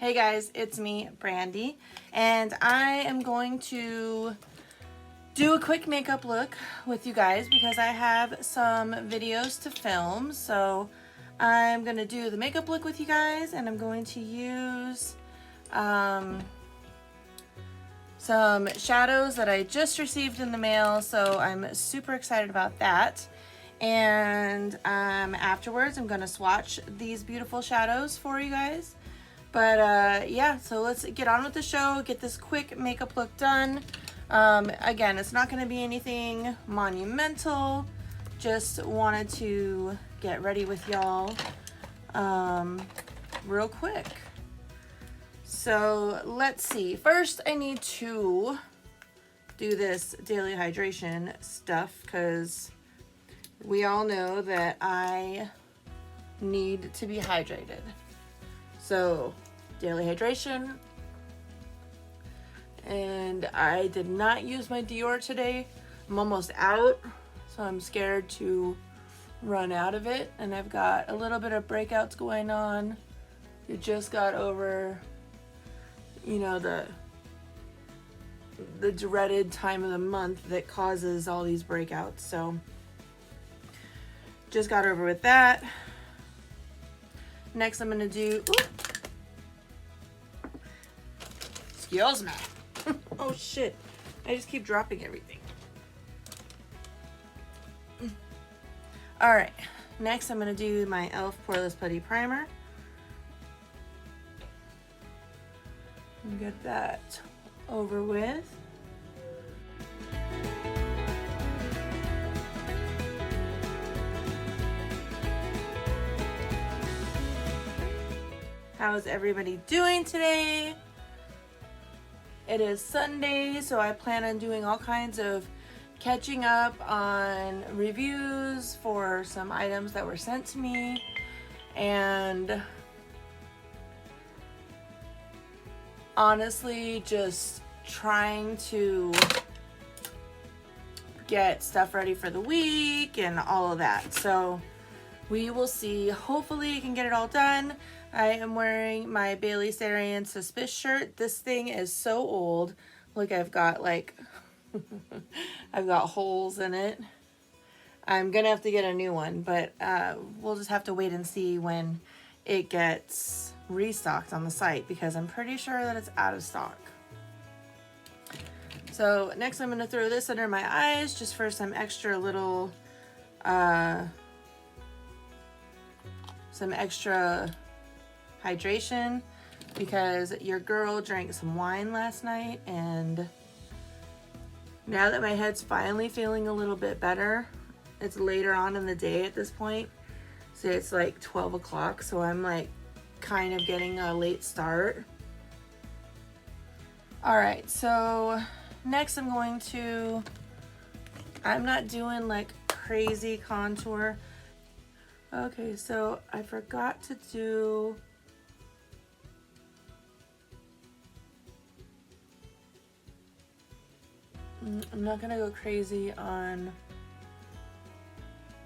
Hey guys, it's me, Brandy, and I am going to do a quick makeup look with you guys because I have some videos to film. So I'm going to do the makeup look with you guys, and I'm going to use some shadows that I just received in the mail, so I'm super excited about that. And afterwards I'm going to swatch these beautiful shadows for you guys. But yeah, so let's get on with the show, get this quick makeup look done. Again, it's not going to be anything monumental, just wanted to get ready with y'all real quick. So let's see, first I need to do this daily hydration stuff because we all know that I need to be hydrated. So, daily hydration, and I did not use my Dior today. I'm almost out, so I'm scared to run out of it, and I've got a little bit of breakouts going on. It just got over, you know, the dreaded time of the month that causes all these breakouts, so just got over with that. Next I'm gonna do, excuse me. Oh shit, I just keep dropping everything. All right, next I'm gonna do my e.l.f. Poreless Putty Primer. And get that over with. How is everybody doing today? It is Sunday, so I plan on doing all kinds of catching up on reviews for some items that were sent to me, and honestly just trying to get stuff ready for the week and all of that. So we will see. Hopefully I can get it all done. I am wearing my Bailey Sarian Suspicious shirt. This thing is so old. Look, I've got like, I've got holes in it. I'm gonna have to get a new one, but we'll just have to wait and see when it gets restocked on the site because I'm pretty sure that it's out of stock. So next I'm gonna throw this under my eyes just for some extra little, some extra hydration because your girl drank some wine last night, and now that my head's finally feeling a little bit better, it's later on in the day at this point, so it's like 12 o'clock, so I'm like kind of getting a late start. All right, so next I'm not doing like crazy contour. Okay, so I forgot to do I'm not gonna go crazy on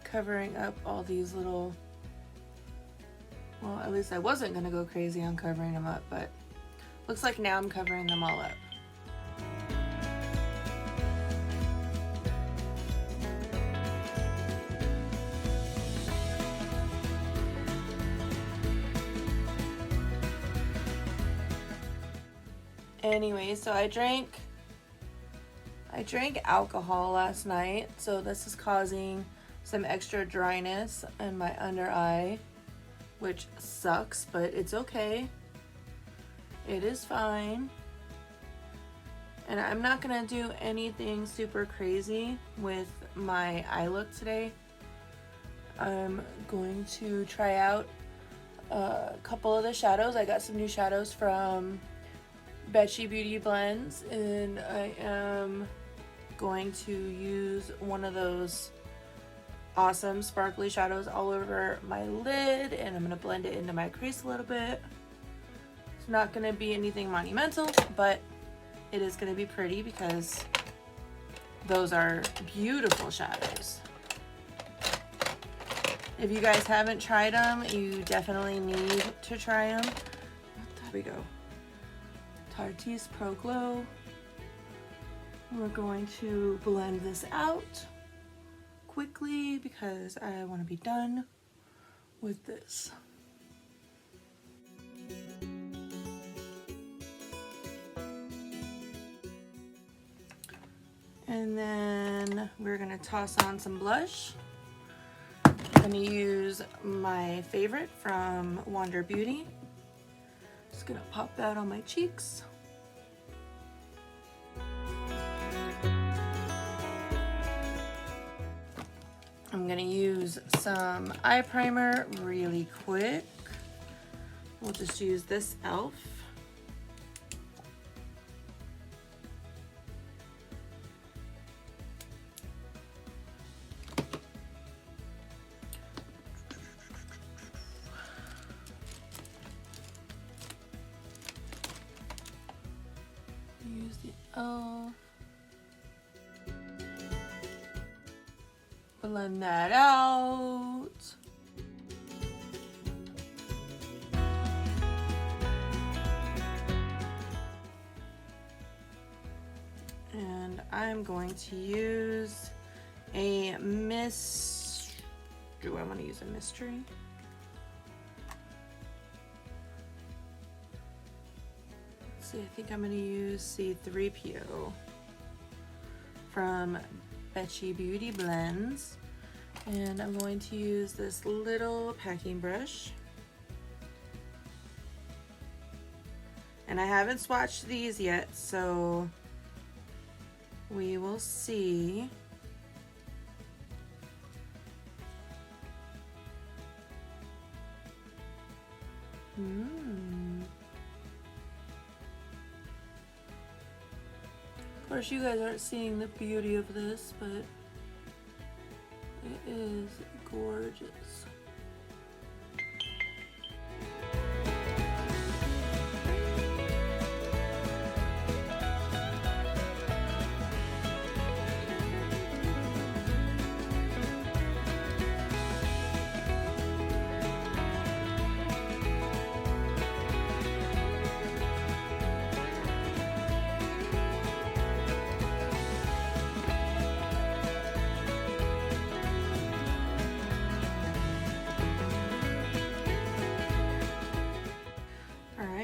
covering up all these little, well, at least I wasn't gonna go crazy on covering them up, but looks like now I'm covering them all up. Anyway, so I drank alcohol last night, so this is causing some extra dryness in my under eye, which sucks, but it's okay. It is fine. And I'm not gonna do anything super crazy with my eye look today. I'm going to try out a couple of the shadows. I got some new shadows from Bechy Beauty Blends, and I am going to use one of those awesome sparkly shadows all over my lid, and I'm going to blend it into my crease a little bit. It's not going to be anything monumental, but it is going to be pretty because those are beautiful shadows. If you guys haven't tried them, you definitely need to try them. What the we go. Tarte's Pro Glow. We're going to blend this out quickly because I want to be done with this. And then we're gonna toss on some blush. I'm gonna use my favorite from Wander Beauty. Just gonna pop that on my cheeks. I'm gonna use some eye primer really quick. We'll just use this e.l.f. Use the e.l.f. Blend that out. And I'm going to use a mist. Do I want to use a mystery? Let's see, I think I'm going to use C3PO from Bechy Beauty Blends. And I'm going to use this little packing brush. And I haven't swatched these yet, so we will see. Of course, you guys aren't seeing the beauty of this, but it is gorgeous.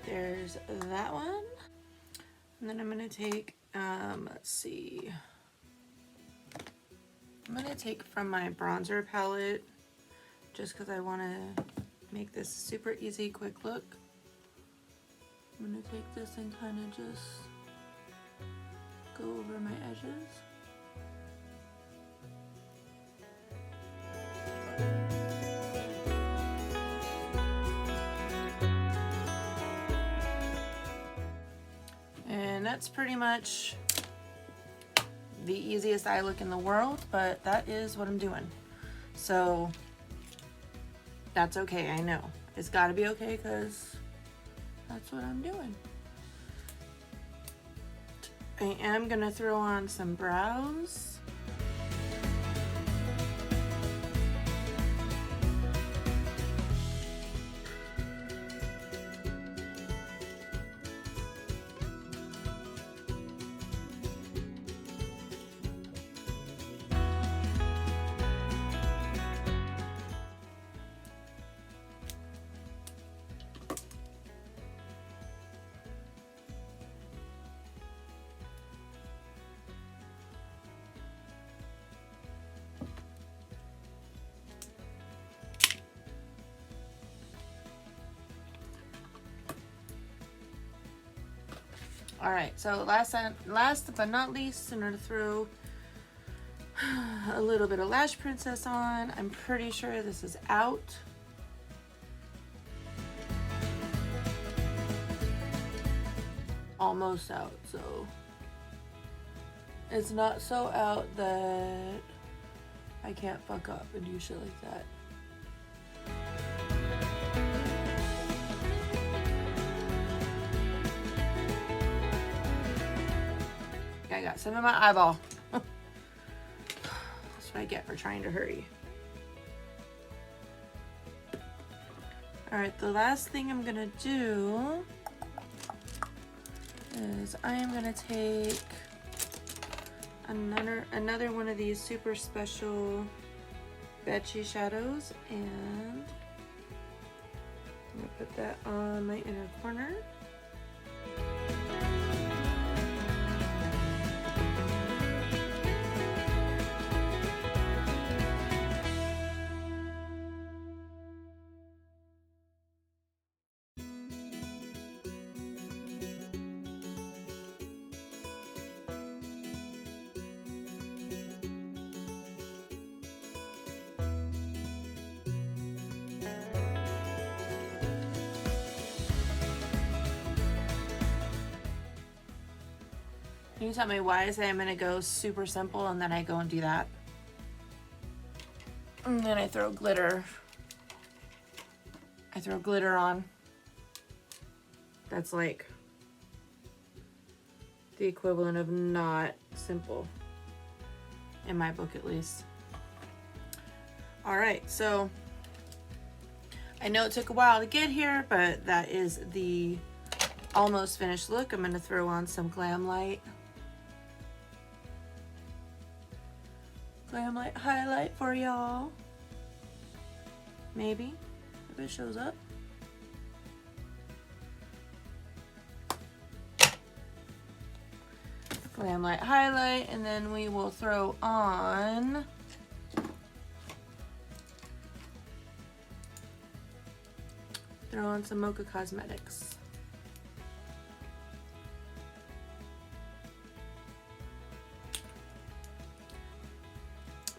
There's that one. And then I'm gonna take, let's see. I'm gonna take from my bronzer palette just because I want to make this super easy, quick look. I'm gonna take this and kind of just go over my edges. And that's pretty much the easiest eye look in the world, but that is what I'm doing. So that's okay, I know. It's gotta be okay because that's what I'm doing. I am gonna throw on some brows. All right, so last but not least, I'm gonna throw a little bit of Lash Princess on. I'm pretty sure this is out. Almost out, so it's not so out that I can't fuck up and do shit like that. I got some in my eyeball. That's what I get for trying to hurry. All right, the last thing I'm gonna do is I am gonna take another one of these super special Bechy shadows, and I'm gonna put that on my inner corner. Can you tell me why I say I'm gonna go super simple and then I go and do that? And then I throw glitter. I throw glitter on. That's like the equivalent of not simple, in my book at least. All right, so I know it took a while to get here, but that is the almost finished look. I'm gonna throw on some Glam Light. Glam Light highlight for y'all. Maybe, if it shows up. Glam Light highlight, and then we will throw on some Mocha Cosmetics.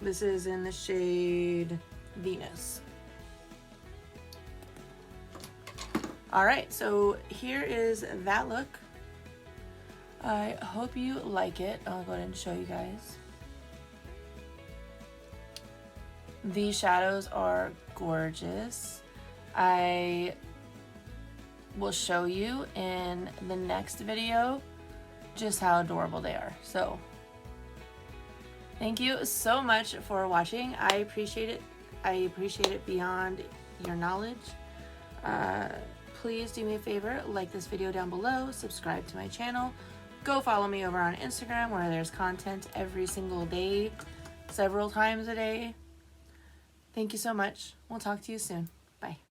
This is in the shade Venus. All right, so here is that look. I hope you like it. I'll go ahead and show you guys. These shadows are gorgeous. I will show you in the next video just how adorable they are. So thank you so much for watching. I appreciate it. I appreciate it beyond your knowledge. Please do me a favor, like this video down below, subscribe to my channel, go follow me over on Instagram where there's content every single day, several times a day. Thank you so much. We'll talk to you soon. Bye.